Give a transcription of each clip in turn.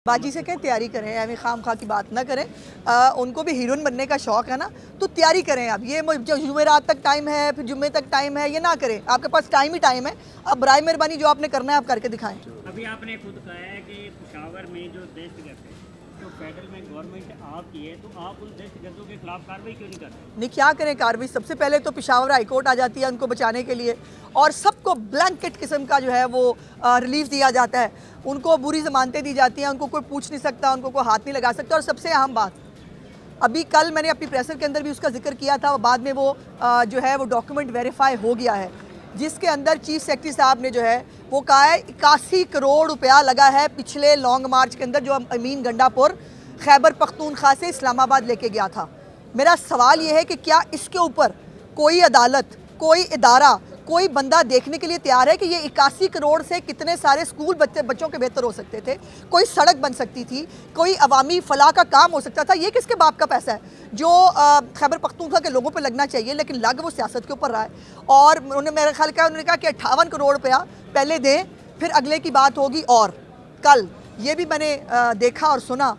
बाजी से कहें तैयारी करें, यानी खाम खा की बात ना करें। उनको भी हीरोइन बनने का शौक़ है ना, तो तैयारी करें। अब ये जो जुमेरात तक टाइम है, फिर जुम्मे तक टाइम है, ये ना करें। आपके पास टाइम ही टाइम है। अब बराए मेहरबानी जो आपने करना है आप करके दिखाएं। अभी आपने खुद कहा है कि पेशावर में जो दहशतगर्द है, तो फेडरल में गवर्नमेंट आपकी है, तो आप उन दहशतगर्दों के खिलाफ कार्रवाई क्यों नहीं करते? नहीं, क्या करें कार्रवाई? सबसे पहले तो पेशावर हाई कोर्ट आ जाती है उनको बचाने के लिए, और सबको ब्लैंकेट किस्म का जो है वो रिलीफ दिया जाता है। उनको बुरी ज़मानतें दी जाती हैं, उनको कोई पूछ नहीं सकता, उनको कोई हाथ नहीं लगा सकता। और सबसे अहम बात, अभी कल मैंने अपनी प्रेसर के अंदर भी उसका जिक्र किया था, बाद में वो जो है वो डॉक्यूमेंट वेरीफाई हो गया है, जिसके अंदर चीफ सेक्रेटरी साहब ने जो है वो कहा है 81 करोड़ रुपया लगा है पिछले लॉन्ग मार्च के अंदर, जो अमीन गंडापुर खैबर पख्तूनख्वा से इस्लामाबाद लेके गया था। मेरा सवाल ये है कि क्या इसके ऊपर कोई अदालत, कोई इदारा, कोई बंदा देखने के लिए तैयार है कि ये 81 करोड़ से कितने सारे स्कूल बच्चों के बेहतर हो सकते थे, कोई सड़क बन सकती थी, कोई अवामी फलाह का काम हो सकता था? ये किसके बाप का पैसा है जो खैबर पख्तूनख्वा के लोगों पर लगना चाहिए, लेकिन लग वो सियासत के ऊपर रहा है। और उन्होंने मेरा ख्याल किया, उन्होंने कहा कि 58 करोड़ रुपया पहले दें, फिर अगले की बात होगी। और कल ये भी मैंने देखा और सुना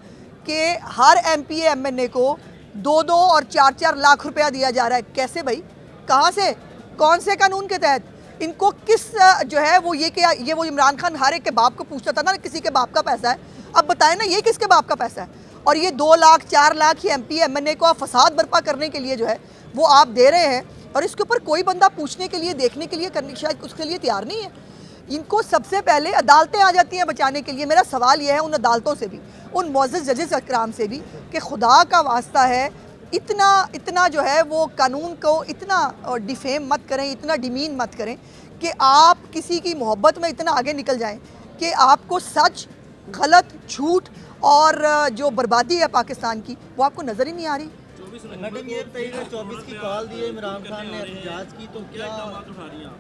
कि हर MP MNA को 2-2 और 4-4 लाख रुपया दिया जा रहा है। कैसे भाई? कहाँ से? कौन से कानून के तहत? इनको किस जो है वो ये वो इमरान खान हर एक के बाप को पूछता था ना, किसी के बाप का पैसा है। अब बताएं ना, ये किसके बाप का पैसा है? और ये 2 लाख 4 लाख ही MP MNA को फसाद बर्पा करने के लिए जो है वो आप दे रहे हैं, और इसके ऊपर कोई बंदा पूछने के लिए, देखने के लिए, करने शायद उसके लिए तैयार नहीं है। इनको सबसे पहले अदालतें आ जाती हैं बचाने के लिए। मेरा सवाल यह है उन अदालतों से भी, उन मुअज़्ज़ज़ जजेस अकराम से भी, कि खुदा का वास्ता है इतना जो है वो कानून को इतना डिफेम मत करें, इतना डिमीन मत करें कि आप किसी की मोहब्बत में इतना आगे निकल जाएं कि आपको सच, गलत, झूठ और जो बर्बादी है पाकिस्तान की, वो आपको नज़र ही नहीं आ रही। मैडम, ये 23/24 की कॉल दी है इमरान खान ने एहतजाज की, तो क्या उठा रही हैं?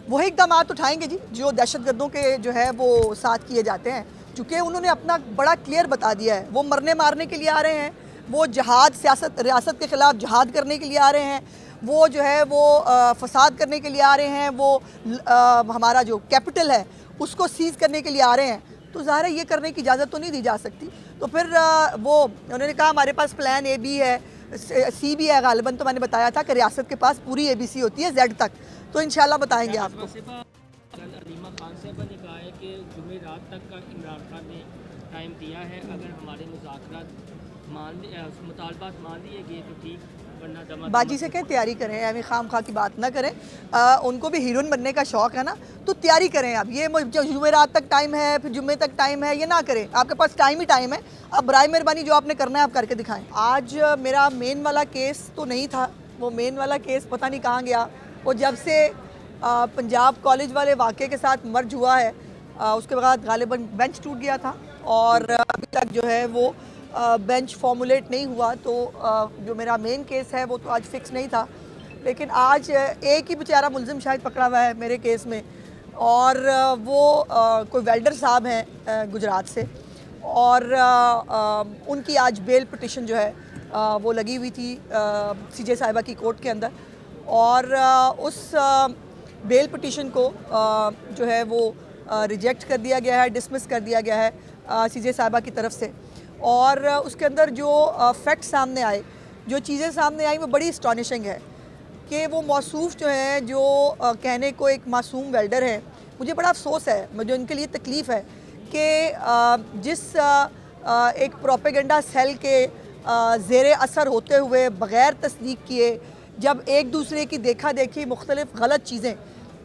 वही इक़दाम उठाएंगे जी जो दहशतगर्दों के जो है वो साथ किए जाते हैं, चूँकि उन्होंने अपना बड़ा क्लियर बता दिया है। वो मरने मारने के लिए आ रहे हैं, वो जहाद, सियासत, रियासत के ख़िलाफ़ जहाद करने के लिए आ रहे हैं, वो जो है वो फसाद करने के लिए आ रहे हैं, वो हमारा जो कैपिटल है उसको सीज़ करने के लिए आ रहे हैं। तो ज़ाहिर है ये करने की इजाज़त तो नहीं दी जा सकती। तो फिर वो उन्होंने कहा हमारे पास प्लान A भी है, C भी है। गालिबन तो मैंने बताया था कि रियासत के पास पूरी ABC होती है Z तक, तो इंशाल्लाह बताएंगे आपको। अलीमा खान साहबा ने कहा है कि जुमेरात तक का इमरान खान ने टाइम दिया है, अगर हमारे मुतालबात मान लिए गए तो ठीक, वरना दमा। बाजी से कहें तैयारी करें, यानी खाम खा की बात ना करें। उनको भी हीरोइन बनने का शौक़ है ना, तो तैयारी करें। अब ये जो जुमेरात तक टाइम है, फिर जुम्मे तक टाइम है, ये ना करें। आपके पास टाइम ही टाइम है। अब बराए मेहरबानी जो आपने करना है आप करके दिखाएं। आज मेरा मेन वाला केस तो नहीं था, वो मेन वाला केस पता नहीं कहाँ गया। वो जब से पंजाब कॉलेज वाले वाक़े के साथ मर्ज हुआ है, उसके बाद गालिबन बेंच टूट गया था, और अभी तक जो है वो बेंच फॉर्मुलेट नहीं हुआ। तो जो मेरा मेन केस है वो तो आज फिक्स नहीं था, लेकिन आज एक ही बेचारा मुलजिम शायद पकड़ा हुआ है मेरे केस में, और वो कोई वेल्डर साहब हैं गुजरात से, और उनकी आज बेल पिटिशन जो है वो लगी हुई थी CJ साहिबा की कोर्ट के अंदर, और उस बेल पिटिशन को जो है वो रिजेक्ट कर दिया गया है, डिसमिस कर दिया गया है CJ साहिबा की तरफ से। और उसके अंदर जो फैक्ट सामने आए, जो चीज़ें सामने आई, वो बड़ी अस्टॉनिशिंग है कि वो मौसूफ़ जो है, जो कहने को एक मासूम वेल्डर है। मुझे बड़ा अफसोस है, मुझे उनके लिए तकलीफ़ है कि जिस एक प्रोपेगेंडा सेल के ज़ेरे असर होते हुए, बग़ैर तस्दीक किए, जब एक दूसरे की देखा देखी मुख्तलिफ़ गलत चीज़ें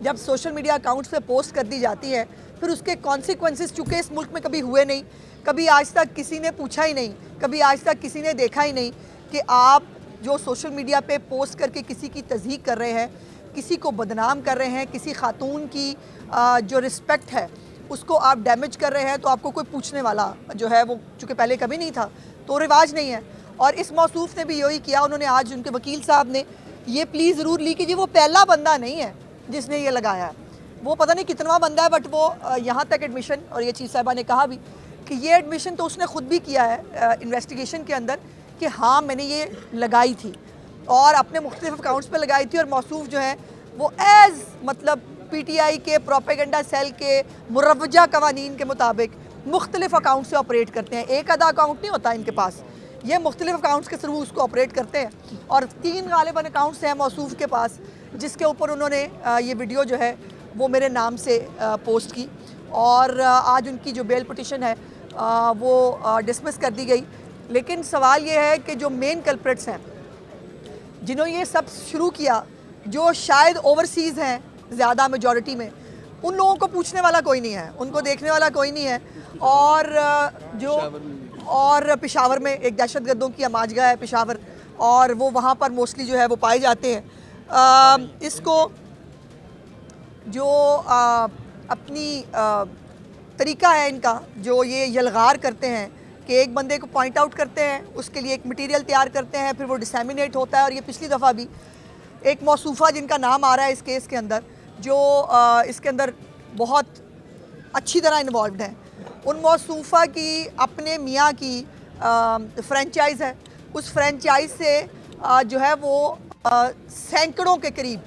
जब सोशल मीडिया अकाउंट्स पे पोस्ट कर दी जाती हैं, फिर उसके कॉन्सिक्वेंसेस चूँकि इस मुल्क में कभी हुए नहीं, कभी आज तक किसी ने पूछा ही नहीं, कभी आज तक किसी ने देखा ही नहीं कि आप जो सोशल मीडिया पे पोस्ट करके किसी की तज़हीक कर रहे हैं, किसी को बदनाम कर रहे हैं, किसी खातून की जो रिस्पेक्ट है उसको आप डैमेज कर रहे हैं, तो आपको कोई पूछने वाला जो है वो चूँकि पहले कभी नहीं था, तो रिवाज नहीं है। और इस मौसूफ़ ने भी यही किया। उन्होंने आज, उनके वकील साहब ने ये प्लीज़ ज़रूर ली कि वो पहला बंदा नहीं है जिसने ये लगाया है, वो पता नहीं कितनवा बंदा है, बट वो यहाँ तक एडमिशन, और ये चीफ साहिबा ने कहा भी कि ये एडमिशन तो उसने ख़ुद भी किया है इन्वेस्टिगेशन के अंदर कि हाँ मैंने ये लगाई थी, और अपने मुख्तलिफ अकाउंट्स पे लगाई थी, और मौसूफ़ जो है वो एज़ मतलब PTI के प्रोपेगेंडा सेल के मुरवजा कवानीन के मुताबिक मुख्तलिफ अकाउंट से ऑपरेट करते हैं, एक आधा अकाउंट नहीं होता इनके पास, ये मुख्तलिफ अकाउंट्स के थ्रू उसको ऑपरेट करते हैं। और 3 गालिबन अकाउंट्स हैं मौसूफ के पास जिसके ऊपर उन्होंने ये वीडियो जो है वो मेरे नाम से पोस्ट की, और आज उनकी जो बेल पिटिशन है वो डिसमिस कर दी गई। लेकिन सवाल ये है कि जो मेन कल्प्रिट्स हैं जिन्होंने ये सब शुरू किया, जो शायद ओवरसीज़ हैं ज़्यादा मेजॉरिटी में, उन लोगों को पूछने वाला कोई नहीं है, उनको देखने वाला कोई नहीं है। और पेशावर में एक दहशतगर्दों की अमाजगा है पेशावर, और वो वहाँ पर मोस्टली जो है वो पाए जाते हैं। इसको जो अपनी तरीका है इनका, जो ये यलगार करते हैं कि एक बंदे को पॉइंट आउट करते हैं, उसके लिए एक मटेरियल तैयार करते हैं, फिर वो डिसैमिनेट होता है। और ये पिछली दफ़ा भी एक मौसूफ़ा जिनका नाम आ रहा है इस केस के अंदर, जो इसके अंदर बहुत अच्छी तरह इन्वॉल्व है, उन मौसूफ़ा की अपने मियाँ की फ्रेंचाइज़ है। उस फ्रेंचाइज़ से जो है वो सैकड़ों के करीब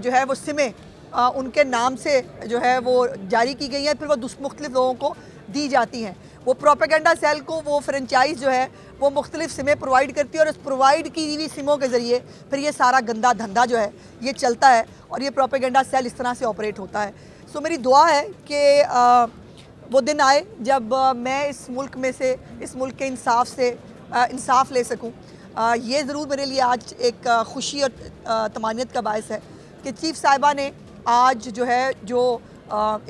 जो है वो सिमें उनके नाम से जो है वो जारी की गई हैं, फिर वो मुख्तलिफ लोगों को दी जाती हैं। वो प्रोपेगेंडा सेल को वो फ्रेंचाइज़ जो है वो मुख्तलिफ सिमें प्रोवाइड करती है, और उस प्रोवाइड की हुई सिमों के ज़रिए फिर ये सारा गंदा धंधा जो है ये चलता है, और ये प्रोपेगेंडा सेल इस तरह से ऑपरेट होता है। सो मेरी दुआ है कि वो दिन आए जब मैं इस मुल्क में से, इस मुल्क के इंसाफ से इंसाफ ले सकूं। ये ज़रूर मेरे लिए आज एक खुशी और तमानियत का बायस है कि चीफ़ साहिबा ने आज जो है जो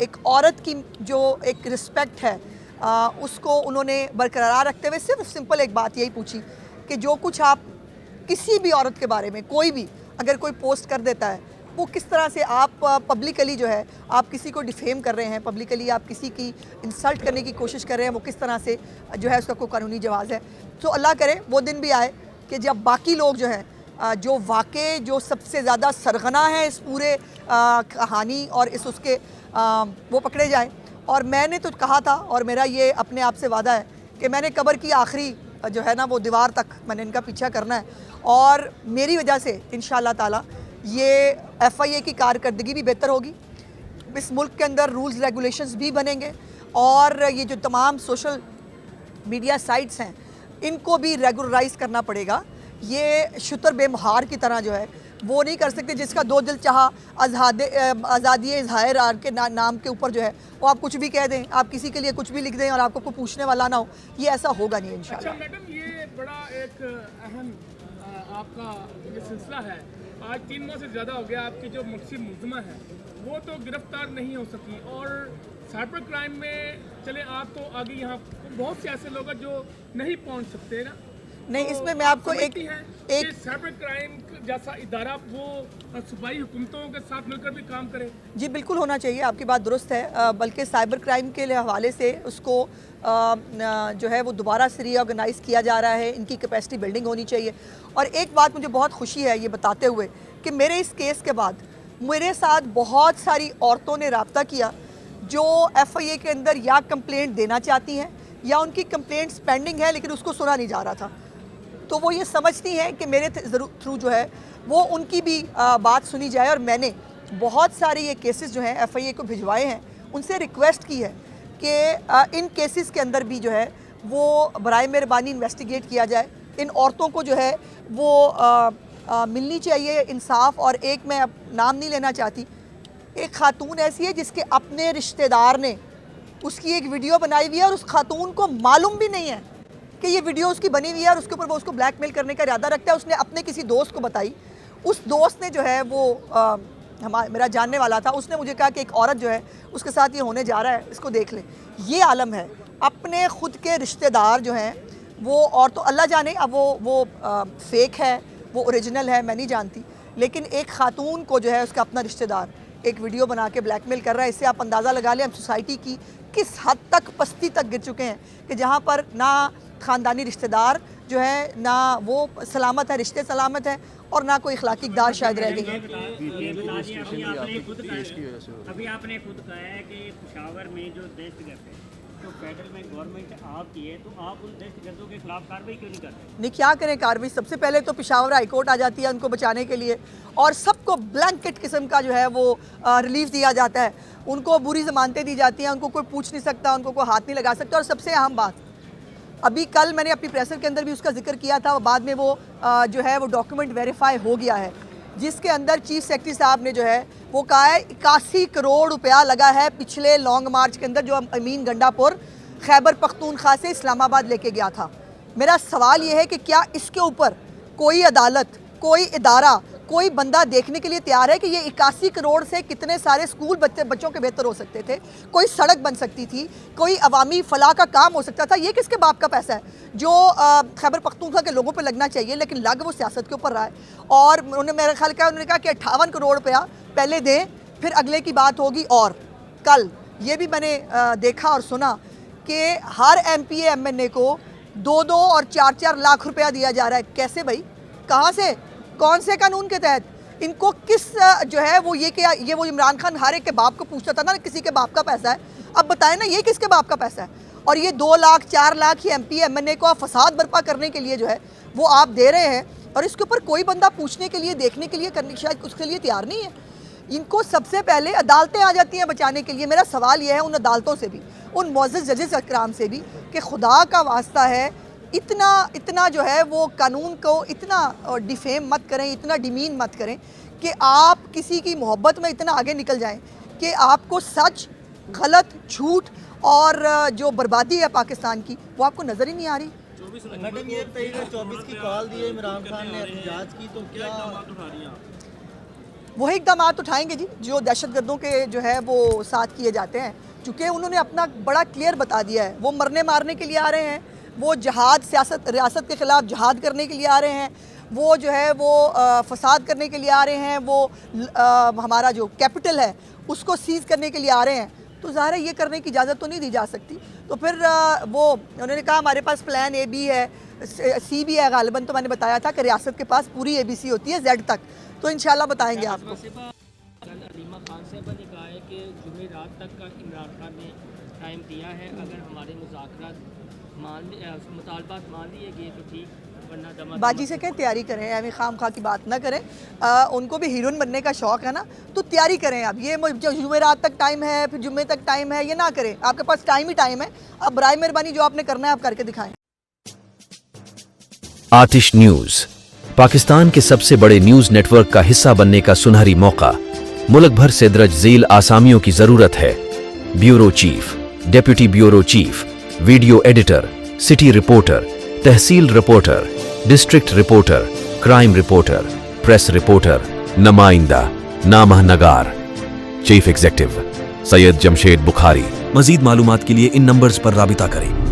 एक औरत की जो एक रिस्पेक्ट है उसको उन्होंने बरकरार रखते हुए सिर्फ सिंपल एक बात यही पूछी कि जो कुछ आप किसी भी औरत के बारे में कोई भी अगर कोई पोस्ट कर देता है, वो किस तरह से आप पब्लिकली जो है आप किसी को डिफेम कर रहे हैं, पब्लिकली आप किसी की इंसल्ट करने की कोशिश कर रहे हैं, वो किस तरह से जो है उसका कोई कानूनी जवाज़ है। तो अल्लाह करे वो दिन भी आए कि जब बाकी लोग जो हैं जो वाकई जो सबसे ज़्यादा सरगना है इस पूरे कहानी और इस उसके वो पकड़े जाएं। और मैंने तो कहा था, और मेरा ये अपने आप से वादा है कि मैंने कब्र की आखिरी जो है ना वो दीवार तक मैंने इनका पीछा करना है, और मेरी वजह से इंशाअल्लाह ताला ये FIA की कारकर्दगी भी बेहतर होगी, इस मुल्क के अंदर रूल्स रेगुलेशंस भी बनेंगे, और ये जो तमाम सोशल मीडिया साइट्स हैं इनको भी रेगुलराइज करना पड़ेगा। ये शुतर बेमहार की तरह जो है वो नहीं कर सकते, जिसका दो दिल चाहा आज़ादी इज़हार के नाम के ऊपर जो है वो आप कुछ भी कह दें, आप किसी के लिए कुछ भी लिख दें और आपको कोई पूछने वाला ना हो, ये ऐसा होगा नहीं इंशाल्लाह। अच्छा मैडम, ये बड़ा एक अहम आपका ये सिलसिला है। आज 3 माह से ज़्यादा हो गया आपकी जो मुख्य मुलज़मा है वो तो गिरफ्तार नहीं हो सकी, और साइबर क्राइम में चले आप तो आगे यहाँ बहुत से ऐसे लोग हैं जो नहीं पहुँच सकते ना। नहीं, तो इसमें मैं आपको एक साइबर क्राइम जैसा इदारा वो सूबाई हुकूमतों के साथ मिलकर भी काम करे। जी बिल्कुल होना चाहिए, आपकी बात दुरुस्त है। बल्कि साइबर क्राइम के हवाले से उसको जो है वो दोबारा से रीऑर्गेनाइज़ किया जा रहा है, इनकी कैपेसिटी बिल्डिंग होनी चाहिए। और एक बात मुझे बहुत खुशी है ये बताते हुए कि मेरे इस केस के बाद मेरे साथ बहुत सारी औरतों ने रब्ता किया जो FIA के अंदर या कंप्लेंट देना चाहती हैं या उनकी कंप्लेंट्स पेंडिंग है लेकिन उसको सुना नहीं जा रहा था। तो वो ये समझती हैं कि मेरे थ्रू जो है वो उनकी भी बात सुनी जाए, और मैंने बहुत सारे ये केसेस जो हैं FIA को भिजवाए हैं, उनसे रिक्वेस्ट की है कि इन केसेस के अंदर भी जो है वो बराए मेहरबानी इन्वेस्टिगेट किया जाए। इन औरतों को जो है वो मिलनी चाहिए इंसाफ। और एक मैं अब नाम नहीं लेना चाहती, एक खातून ऐसी है जिसके अपने रिश्तेदार ने उसकी एक वीडियो बनाई हुई है, और उस खातून को मालूम भी नहीं है कि ये वीडियो उसकी बनी हुई है, और उसके ऊपर वो उसको ब्लैकमेल करने का इरादा रखता है। उसने अपने किसी दोस्त को बताई, उस दोस्त ने जो है वो मेरा जानने वाला था, उसने मुझे कहा कि एक औरत जो है उसके साथ ये होने जा रहा है, इसको देख ले। ये आलम है, अपने ख़ुद के रिश्तेदार जो हैं वो, और तो अल्लाह जाने अब वो फेक है वो ओरिजिनल है मैं नहीं जानती, लेकिन एक खातून को जो है उसका अपना रिश्तेदार एक वीडियो बना के ब्लैकमेल कर रहा है। इससे आप अंदाज़ा लगा लें हम सोसाइटी की किस हद तक पस्ती तक गिर चुके हैं कि जहाँ पर ना ख़ानदानी रिश्तेदार जो है ना वो सलामत है, रिश्ते सलामत हैं, और ना कोई इखलाकी इक़दार शायद रह गई है। अभी आपने खुद कहा है कि पेशावर में जो दहशतगर्द है तो फेडरल में गवर्नमेंट आपकी है, तो आप उन दहशतगर्दों के खिलाफ कार्रवाई क्यों नहीं कर रहे? नहीं, क्या करें कार्रवाई? सबसे पहले तो पेशावर हाई कोर्ट आ जाती है उनको बचाने के लिए, और सबको ब्लैंकेट किस्म का जो है वो रिलीफ दिया जाता है, उनको बुरी जमानतें दी जाती हैं, उनको कोई पूछ नहीं सकता, उनको कोई हाथ नहीं लगा सकता। और सबसे अहम बात, अभी कल मैंने अपनी प्रेसर के अंदर भी उसका जिक्र किया था, बाद में वो जो है वो डॉक्यूमेंट वेरीफाई हो गया है, जिसके अंदर चीफ सेक्रेटरी साहब ने जो है वो कहा है 81 करोड़ रुपया लगा है पिछले लॉन्ग मार्च के अंदर, जो अमीन गंडापुर खैबर पख्तूनख्वा से इस्लामाबाद लेके गया था। मेरा सवाल ये है कि क्या इसके ऊपर कोई अदालत, कोई इदारा, कोई बंदा देखने के लिए तैयार है कि ये 81 करोड़ से कितने सारे स्कूल बच्चों के बेहतर हो सकते थे, कोई सड़क बन सकती थी, कोई अवामी फलाह का काम हो सकता था? ये किसके बाप का पैसा है जो खैबर पख्तूनख्वा के लोगों पे लगना चाहिए, लेकिन लग वो सियासत के ऊपर रहा है। और उन्होंने मेरा ख्याल किया, उन्होंने कहा कि 58 करोड़ रुपया पहले दें, फिर अगले की बात होगी। और कल ये भी मैंने देखा और सुना कि हर MPA MNA को 2-2 और 4-4 लाख रुपया दिया जा रहा है। कैसे भाई? कहाँ से? कौन से कानून के तहत? इनको किस जो है वो ये वो इमरान खान हर एक के बाप को पूछता था ना, किसी के बाप का पैसा है, अब बताएं ना ये किसके बाप का पैसा है? और ये 2 लाख 4 लाख ये MPA MNA को फसाद बर्पा करने के लिए जो है वो आप दे रहे हैं, और इसके ऊपर कोई बंदा पूछने के लिए, देखने के लिए, करने शायद उसके लिए तैयार नहीं है। इनको सबसे पहले अदालतें आ जाती हैं बचाने के लिए। मेरा सवाल यह है उन अदालतों से भी, उन मुअज़्ज़ज़ जजेस अकराम से भी, कि खुदा का वास्ता है इतना जो है वो कानून को इतना डिफेम मत करें, इतना डिमीन मत करें कि आप किसी की मोहब्बत में इतना आगे निकल जाएं कि आपको सच, गलत, झूठ और जो बर्बादी है पाकिस्तान की वो आपको नज़र ही नहीं आ रही। मैडम, ये 23/24 की कॉल दी है इमरान खान ने एहतजाज की, तो क्या उठा रही हैं आप? वही इकदाम उठाएंगे जी जो दहशतगर्दों के जो है वो साथ किए जाते हैं, चूँकि उन्होंने अपना बड़ा क्लियर बता दिया है, वो मरने मारने के लिए आ रहे हैं, वो जहाद रियासत के ख़िलाफ़ जहाद करने के लिए आ रहे हैं, वो जो है वो फसाद करने के लिए आ रहे हैं, वो हमारा जो कैपिटल है उसको सीज़ करने के लिए आ रहे हैं। तो ज़ाहिर है ये करने की इजाज़त तो नहीं दी जा सकती। तो फिर वो उन्होंने कहा हमारे पास प्लान A भी है, C भी है, गालिबन तो मैंने बताया था कि रियासत के पास पूरी ABC होती है Z तक, तो इंशाल्लाह बताएंगे आपको। अलीमा खान साहबा ने कहा है कि जुमेरात तक का इमरान खान ने टाइम दिया है, अगर हमारे मुतालबात मान लिए गए तो ठीक, वरना दमा बाजी से कहें तैयारी करें, एवं खाम खा की बात ना करें। उनको भी हीरोइन बनने का शौक़ है ना, तो तैयारी करें। अब ये जुमेरात तक टाइम है, फिर जुम्मे तक टाइम है, ये ना करें। आपके पास टाइम ही टाइम है। अब बराए मेहरबानी जो आपने करना है आप करके दिखाएं। आतिश न्यूज पाकिस्तान के सबसे बड़े न्यूज नेटवर्क का हिस्सा बनने का सुनहरी मौका। मुल्क भर से दर्ज झील आसामियों की जरूरत है। Bureau chief, deputy bureau chief, video editor, city reporter, तहसील reporter, district reporter, crime reporter, press reporter, नुमाइंदा, नामह नगार। Chief executive Syed Jamshed Bukhari. मजीद मालूमात के लिए इन नंबर्स पर राबिता करें।